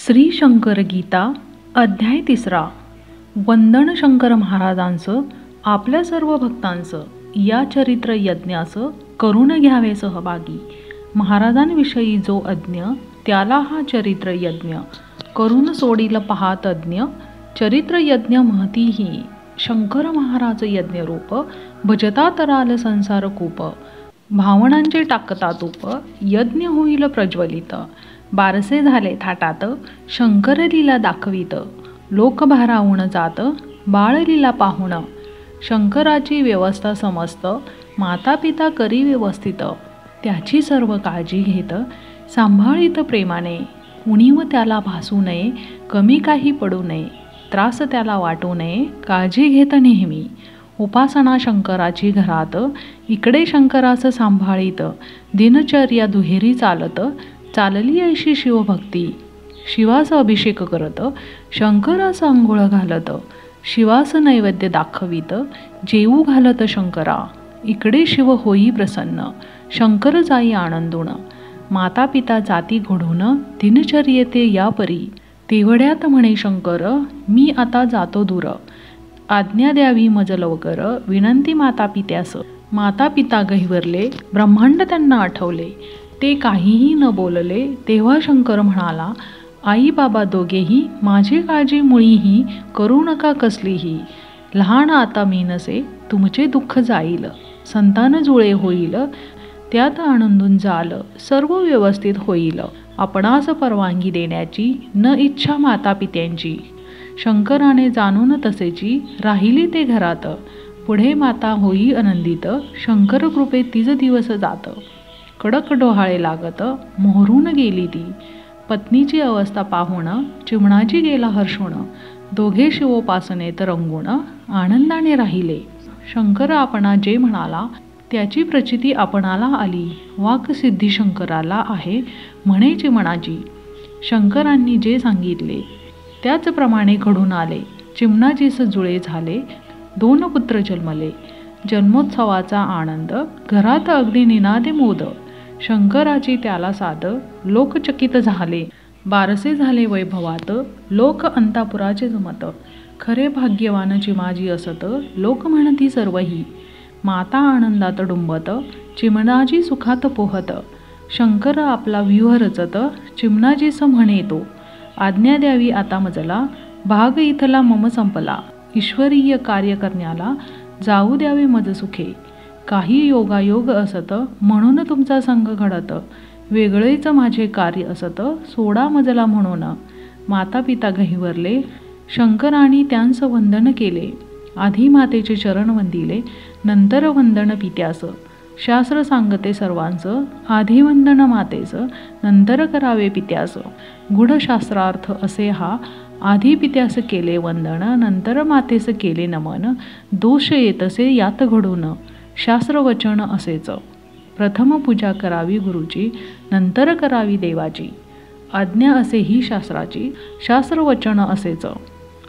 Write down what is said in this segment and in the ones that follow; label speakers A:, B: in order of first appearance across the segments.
A: श्री शंकर गीता अध्याय 3 वंदन शंकर महाराजांचं आपल्या सर्व भक्तांचं या चरित्र यज्ञाचं करून घ्यावे सहभागी. महाराजांविषयी जो अज्ञ त्याला हा चरित्र यज्ञ करून सोडील पहा तज्ञ. चरित्र यज्ञ महतीही शंकर महाराज यज्ञरूप भजता तराल संसार कूप. भावनांचे टाकता तूप यज्ञ होईल प्रज्वलित. बारसे झाले थाटात शंकर लीला दाखवित. लोक भारावून जात बाळलीला पाहुण. शंकराची व्यवस्था समस्त माता पिता करी व्यवस्थित. त्याची सर्व काळजी घेत सांभाळीत प्रेमाने. उणीव त्याला भासू नये कमी काही पडू नये. त्रास त्याला वाटू नये काळजी घेत नेहमी. उपासना शंकराची घरात इकडे शंकरास सांभाळीत. दिनचर्या दुहेरी चालत चालली ऐशी शिवभक्ती. शिवास अभिषेक करत शंकरास अंघोळ घालत. शिवास नैवेद्य दाखवित जेऊ घालत शंकरा. इकडे शिव होई प्रसन्न शंकर जाई आनंदून. माता पिता जाती घडून दिनचर्येते या परी. तेवढ्यात म्हणे शंकर मी आता जातो दूर. आज्ञा द्यावी मज लवकर विनंती माता पित्यास. माता पिता गहिवरले ब्रह्मांड त्यांना आठवले. ते काहीही न बोलले. तेव्हा शंकर म्हणाला आई बाबा दोघेही माझी काळजी मुळीही करू नका कसलीही. लहान आता मी नसे तुमचे दुःख जाईल. संतान जुळे होईल त्यात आनंदून जाल. सर्व व्यवस्थित होईल. आपणास परवानगी देण्याची न इच्छा माता पित्यांची. शंकराने जाणून तसेची राहिली ते घरात. पुढे माता होई आनंदित शंकर कृपे तिज दिवस जात. कडक डोहाळे लागत मोहरून गेली ती. पत्नीची अवस्था पाहून चिमणाजी गेला हर्षून. दोघे शिवोपासनेत रंगून आनंदाने राहिले. शंकर आपणा जे म्हणाला त्याची प्रचिती आपणाला आली. वाक सिद्धी शंकराला आहे म्हणे चिमणाजी. शंकरांनी जे सांगितले त्याचप्रमाणे घडून आले. चिमणाजीस जुळे झाले. 2 पुत्र जन्मले. जन्मोत्सवाचा आनंद घरात अगदी निनादे मोद. शंकराची त्याला साद लोकचकित झाले. बारसे झाले वैभवात लोक अंतापुराचे जमत. खरे भाग्यवान चिमाजी असत लोक म्हणती सर्वही. माता आनंदात डुंबत चिमणाजी सुखात पोहत. शंकर आपला व्यूह रचत चिमणाजीस म्हणे तो आज्ञा द्यावी आता मजला. भाग इथला मम संपला. ईश्वरीय कार्य करण्याला जाऊ द्यावे मज सुखे. काही योगायोग असत म्हणून तुमचा संग घडत. वेगळेच माझे कार्य असत सोडा मजला म्हणून. माता पिता गहिवरले शंकराने त्यांस वंदन केले. आधी मातेचे चरण वंदिले नंतर वंदन पित्यास. शास्त्र सांगते सर्वांचं आधी वंदन मातेस नंतर करावे पित्यास. गूढशास्त्रार्थ असे हा आधी पित्यास केले वंदन नंतर मातेस केले नमन. दोष येतसे यात घडून शास्त्रवचन असेच. प्रथम पूजा करावी गुरुची नंतर करावी देवाची. आज्ञा असे ही शास्त्राची शास्त्रवचन असेच.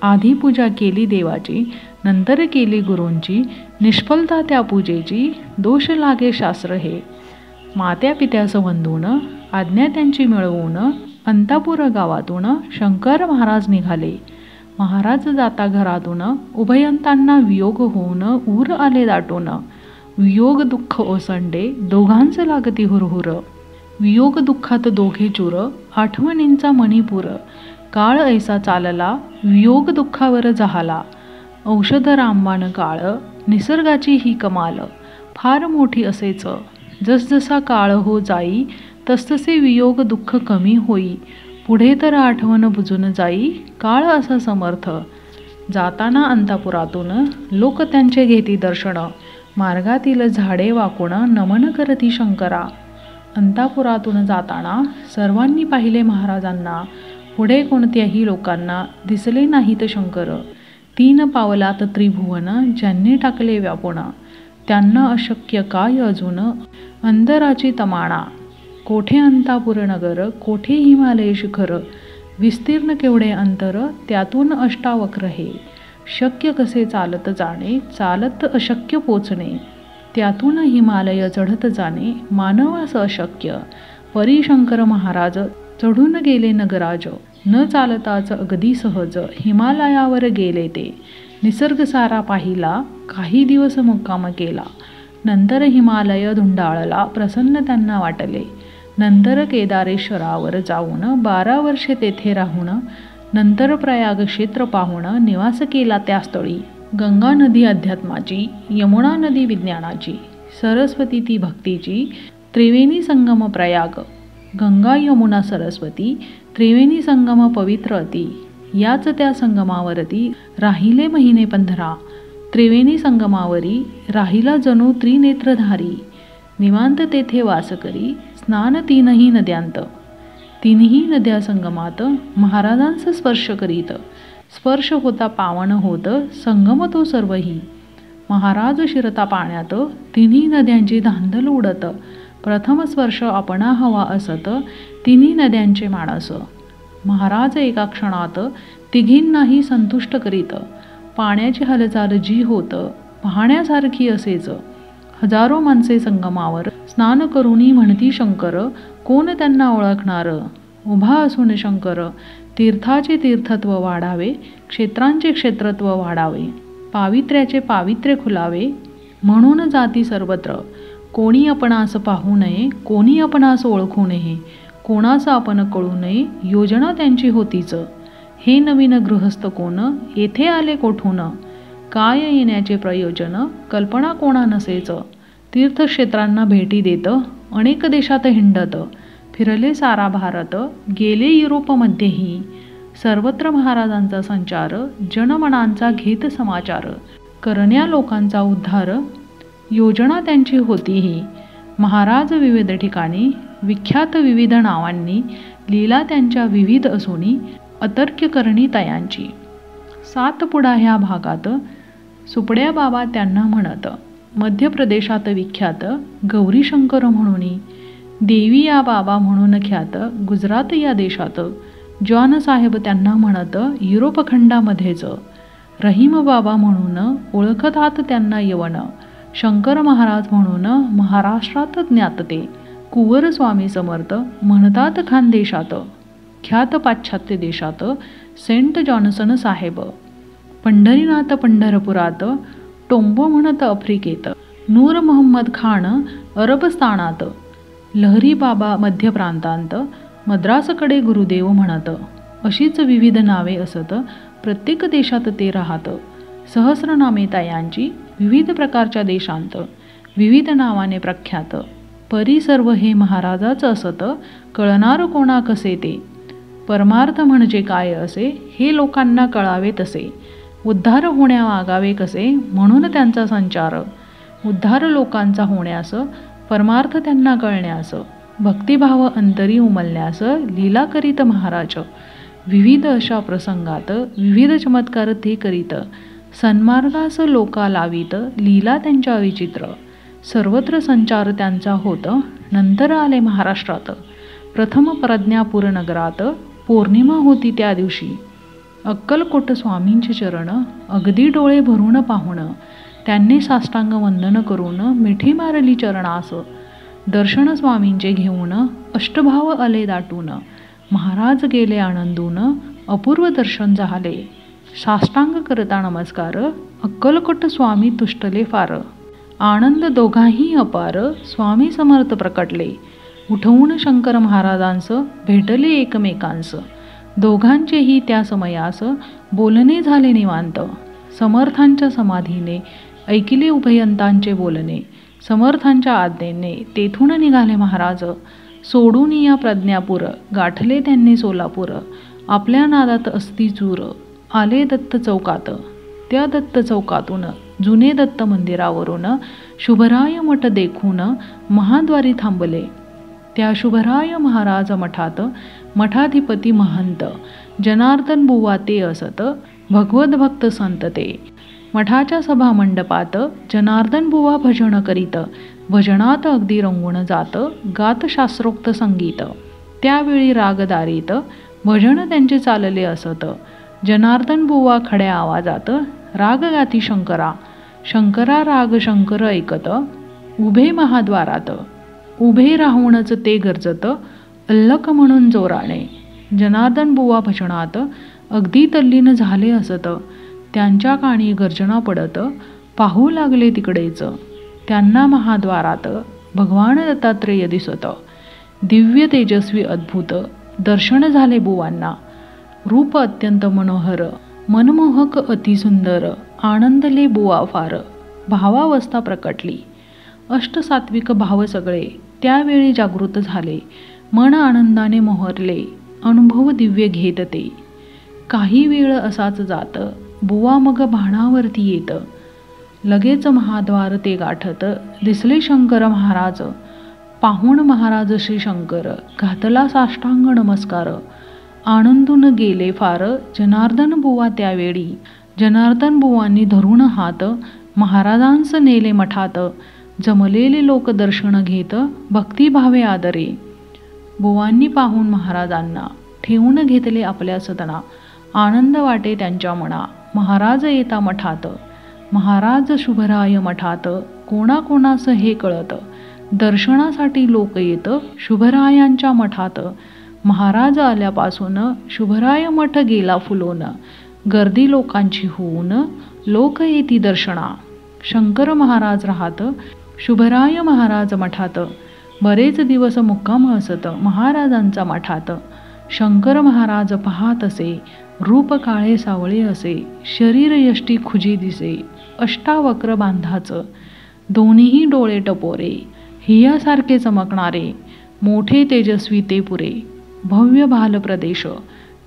A: आधी पूजा केली देवाची नंतर केली गुरूंची. निष्फलता त्या पूजेची दोष लागे शास्त्र हे. मात्या पित्यास वंदून आज्ञा त्यांची मिळवून अंतापूर गावातून शंकर महाराज निघाले. महाराज जाता घरातून उभयंतांना वियोग होऊन ऊर आले दाटून. वियोग दुःख ओसंडे दोघांचं लागती हुरहुर. वियोग दुःखात दोघे चूर आठवणींचा मणिपूर. काळ ऐसा चालला वियोग दुःखावर जहाला. औषध रामबाण काळ निसर्गाची ही कमाल. फार मोठी असेच जसजसा काळ हो जाई तसतसे वियोग दुःख कमी होई. पुढे तर आठवण बुजून जाई काळ असा समर्थ. जाताना अंतापुरातून लोक त्यांचे घेती दर्शन. मार्गातील झाडे वाकून नमन करती शंकरा. अंतापुरातून जाताना सर्वांनी पाहिले महाराजांना. पुढे कोणत्याही लोकांना दिसले नाहीत शंकर. 3 पावलात त्रिभुवन ज्यांनी टाकले व्यापून. त्यांना अशक्य काय अजून अंतराची तमाणा. कोठे अंतापुर नगर कोठे हिमालय शिखर. विस्तीर्ण केवढे अंतर त्यातून अष्टावक्र हे. शक्य कसे चालत जाणे चालत अशक्य पोचणे. त्यातून हिमालय चढत जाणे मानवास अशक्य. परी शंकर महाराज चढून गेले नगराज. न चालताच अगदी सहज हिमालयावर गेले ते. निसर्ग सारा पाहिला, काही दिवस मुक्काम केला. नंतर हिमालय धुंडाळला, प्रसन्न त्यांना वाटले. नंतर केदारेश्वरावर जाऊन 12 वर्षे तेथे राहून, नंतर प्रयाग क्षेत्र पाहून निवास केला त्या स्थळी. गंगा नदी अध्यात्माची, यमुना नदी विज्ञानाची, सरस्वती ती भक्तीची, त्रिवेणी संगम प्रयाग. गंगा यमुना सरस्वती त्रिवेणी संगम पवित्र अति. याच त्या संगमावरती राहिले महिने 15. त्रिवेणी संगमावरी राहिला जणू त्रिनेत्रधारी. निवांत तेथे वास करी, स्नान तीनही नद्यांत. तिन्ही नद्या संगमात महाराजांचा स्पर्श करीत. स्पर्श होता पावन होत, संगम तो सर्वही. महाराज शिरता पाण्यात, तिन्ही नद्यांची धांदल उडत. प्रथम स्पर्श आपणा हवा असत, तिन्ही नद्यांचे मानस. महाराज एका क्षणात तिघींनाही संतुष्ट करीत. पाण्याची हालचाल जी होत, पाहण्यासारखी असेच. हजारो माणसे संगमावर स्नान करूनी म्हणती शंकर, कोण त्यांना ओळखणार. उभा असून शंकर, तीर्थाचे तीर्थत्व वाढावे, क्षेत्रांचे क्षेत्रत्व वाढावे, पावित्र्याचे पावित्र्य खुलावे, म्हणून जाती सर्वत्र. कोणी आपणास पाहू नये, कोणी आपणास ओळखू नये, कोणास आपण कळू नये, योजना त्यांची होतीच. हे नवीन गृहस्थ कोण, येथे आले कोठून. काय येण्याचे प्रयोजन, कल्पना कोणा नसेच. तीर्थक्षेत्रांना भेटी देत, अनेक देशात हिंडत. फिरले सारा भारत, गेले युरोपमध्येही. सर्वत्र महाराजांचा संचार, जनमनांचा घेत समाचार. करण्या लोकांचा उद्धार, योजना त्यांची होतीही. महाराज विविध ठिकाणी, विख्यात विविध नावांनी, लीला त्यांच्या विविध असुनी, अतर्क्य करणी तयांची. सातपुडा ह्या भागात सुपड्या बाबा त्यांना म्हणत. मध्य प्रदेशात विख्यात गौरीशंकर म्हणूनी. देवी या बाबा म्हणून ख्यात गुजरात या देशात. जॉन साहेब त्यांना म्हणत युरोप खंडामध्येच. रहीम बाबा म्हणून ओळखतात त्यांना यवन. शंकर महाराज म्हणून महाराष्ट्रात ज्ञात ते. कुंवर स्वामी समर्थ म्हणतात खानदेशात. ख्यात पाश्चात्य देशात सेंट जॉन्सन साहेब. पंढरीनाथ पंढरपुरात. टोंबो म्हणत आफ्रिकेत. नूर मोहम्मद खान अरबस्थानात. लहरी बाबा मध्य प्रांतांत. मद्रासकडे गुरुदेव म्हणत. अशीच विविध नावे असत. प्रत्येक देशात ते राहत. सहस्रनामे तयांची, विविध प्रकारच्या देशांत, विविध नावाने प्रख्यात. परी सर्व हे महाराजाच असत, कळणार कोणा कसे ते. परमार्थ म्हणजे काय असे, हे लोकांना कळावे तसे. उद्धार होण्या वागावे कसे, म्हणून त्यांचा संचार. उद्धार लोकांचा होण्यास, परमार्थ त्यांना कळण्यास, भक्तिभाव अंतरी उमलण्यास लीला करीत महाराज. विविध अशा प्रसंगात विविध चमत्कार ते करीत. सन्मार्गास लोका लावीत, लीला त्यांच्या विचित्र. सर्वत्र संचार त्यांचा होत. नंतर आले महाराष्ट्रात. प्रथम प्रज्ञापूर नगरात. पौर्णिमा होती त्या दिवशी. अक्कलकोट स्वामींचे चरण अगदी डोळे भरून पाहून, त्यांनी साष्टांग वंदन करून मिठी मारली चरणास. दर्शन स्वामींचे घेऊन अष्टभाव आले दाटून. महाराज गेले आनंदून, अपूर्व दर्शन झाले. साष्टांग करता नमस्कार, अक्कलकोट स्वामी तुष्टले फार. आनंद दोघांही अपार, स्वामी समर्थ प्रकटले. उठवून शंकर महाराजांस भेटले एकमेकांस. दोघांचेही त्या समयास बोलणे झाले निवांत. समर्थांच्या समाधीने ऐकिले उभयंतांचे बोलणे. समर्थांच्या आज्ञेने तेथून निघाले महाराज. सोडून या प्रज्ञापूर, गाठले त्यांनी सोलापूर. आपल्या नादात असती चूर, आले दत्त चौकात. त्या दत्त चौकातून जुने दत्त मंदिरावरून शुभराय मठ देखून महाद्वारी थांबले. त्या शुभराय महाराज मठात मठाधिपती महंत जनार्दन बुवा ते असत. भगवत भक्त संत ते. मठाच्या सभा मंडपात जनार्दन बुवा भजन करीत. भजनात अगदी रंगून जात, गात शास्त्रोक्त संगीत. त्यावेळी रागदारीत भजन त्यांचे चालले असत. जनार्दन बुवा खड्या आवाजात राग गाती शंकरा. शंकरा राग शंकर ऐकत. उभे महाद्वारात. उभे राहूनच ते गरजत, अल्लक म्हणून जोराने. जनार्दन बुवा भजनात अगदी तल्लीन झाले असत. त्यांच्या कानी गर्जना पडत पाहू लागले तिकडेच. त्यांना महाद्वारात भगवान दत्तात्रेय दिसत. दिव्य तेजस्वी अद्भुत दर्शन झाले बुवांना. रूप अत्यंत मनोहर, मनमोहक, अतिसुंदर. आनंदले बुवा फार, भावावस्था प्रकटली. अष्टसात्विक भाव सगळे त्यावेळी जागृत झाले. मन आनंदाने मोहरले, अनुभव दिव्य घेत ते. काही वेळ असाच जात, बुवा मग भानावरती येत. लगेच महाद्वार ते गाठत, दिसले शंकर महाराज. पाहून महाराज श्री शंकर, घातला साष्टांग नमस्कार. आनंदून गेले फार जनार्दन बुवा त्यावेळी. जनार्दन बुवांनी धरून हात महाराजांस नेले मठात. जमलेले लोक दर्शन घेत भक्तिभावे आदरे. बुवांनी पाहून महाराजांना ठेवून घेतले आपल्या सदना. आनंद वाटे त्यांच्या मना, महाराज येता मठात. महाराज शुभराय मठात, कोणाकोणास हे कळत. दर्शनासाठी लोक येत शुभरायांच्या मठात. महाराज आल्यापासून शुभराय मठ गेला फुलून. गर्दी लोकांची होऊन लोक येती दर्शना. शंकर महाराज राहत शुभराय महाराज मठात. बरेच दिवस मुक्काम असत महाराजांचा मठात. शंकर महाराज पाहात असे, रूप काळे सावळे असे. शरीर यष्टी खुजी दिसे, अष्टावक्र बांधाचं. दोन्हीही डोळे टपोरे, हियासारखे चमकणारे. मोठे तेजस्वी ते पुरे. भव्य भाल प्रदेश,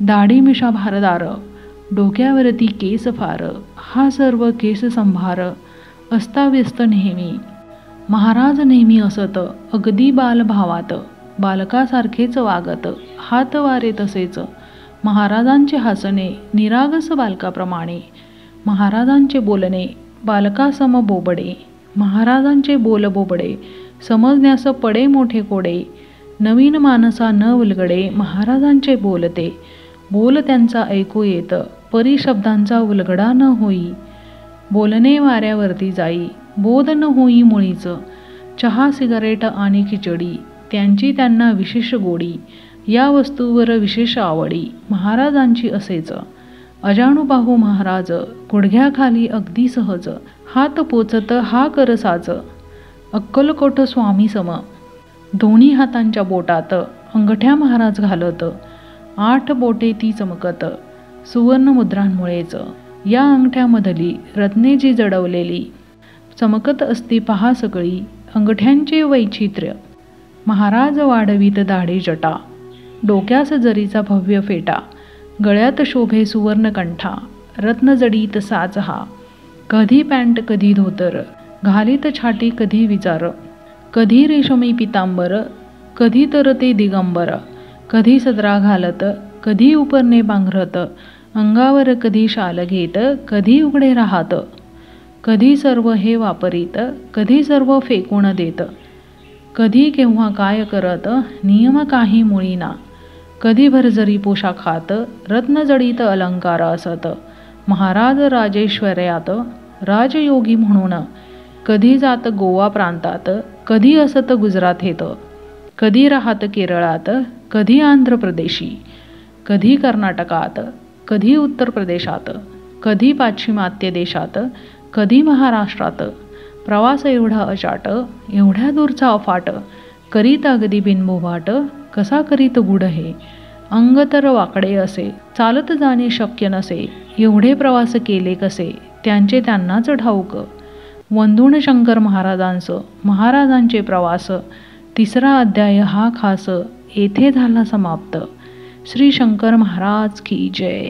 A: दाढी मिशा भारदार. डोक्यावरती केस फार, हा सर्व केस संभार. अस्ताव्यस्त नेहमी महाराज नेहमी असत, अगदी बालभावात. बालकासारखेच वागत, हात वारे तसेच. महाराजांचे हसणे निरागस बालकाप्रमाणे. महाराजांचे बोलणे बालकासम बोबडे. महाराजांचे बोल बोबडे, समजण्यास पडे मोठे कोडे. नवीन मानसा न उलगडे महाराजांचे बोलते. बोल त्यांचा ऐकू येत, परी शब्दांचा उलगडा न होई. बोलणे वाऱ्यावरती जाई, बोध न होई मुळीच. चहा, सिगारेट आणि खिचडी त्यांची त्यांना विशेष गोडी. या वस्तूवर विशेष आवडी महाराजांची असेच. अजाणुबाहू महाराज गुडघ्याखाली अगदी सहज. हात पोचत हा करसाच, अक्कलकोट स्वामी सम. दोन्ही हातांच्या बोटात अंगठ्या महाराज घालत. 8 बोटे ती चमकत, सुवर्ण मुद्रांमुळेच. या अंगठ्यामधली रत्ने जी जडवलेली चमकत असती पहा सगळी. अंगठ्यांचे वैचित्र्य. महाराज वाढवीत दाढी जटा. डोक्यास जरीचा भव्य फेटा. गळ्यात शोभे सुवर्णकंठा. रत्न जडीत साज हा. कधी पॅन्ट कधी धोतर, घालीत छाटी कधी विचार. कधी रेशमी पितांबर, कधी तर ते दिगंबर. कधी सदरा घालत, कधी उपरणे पांघरत. अंगावर कधी शाल घेत, कधी उघडे राहत. कधी सर्व हे वापरीत, कधी सर्व फेकून देत. कधी केव्हा काय करत, नियम काही मुळीना. कधी भरजरी पोशाखात, रत्नजडीत अलंकार असत. महाराज राजेश्वर्यात राजयोगी म्हणून. कधी जात गोवा प्रांतात, कधी असत गुजराथेत. कधी राहत केरळात, कधी आंध्र प्रदेशी. कधी कर्नाटकात, कधी उत्तर प्रदेशात. कधी पाश्चिमात्य देशात, कधी महाराष्ट्रात. प्रवास एवढा अचाट, एवढ्या दूरचा अफाट. करीत अगदी बिनबोभाट, कसा करीत गुढ हे. अंग तर वाकडे असे, चालत जाणे शक्य नसे. एवढे प्रवास केले कसे, त्यांचे त्यांनाच ठाऊक. वंदून शंकर महाराजांचं महाराजांचे प्रवास. 3रा अध्याय हा खास येथे झाला समाप्त. श्री शंकर महाराज की जय.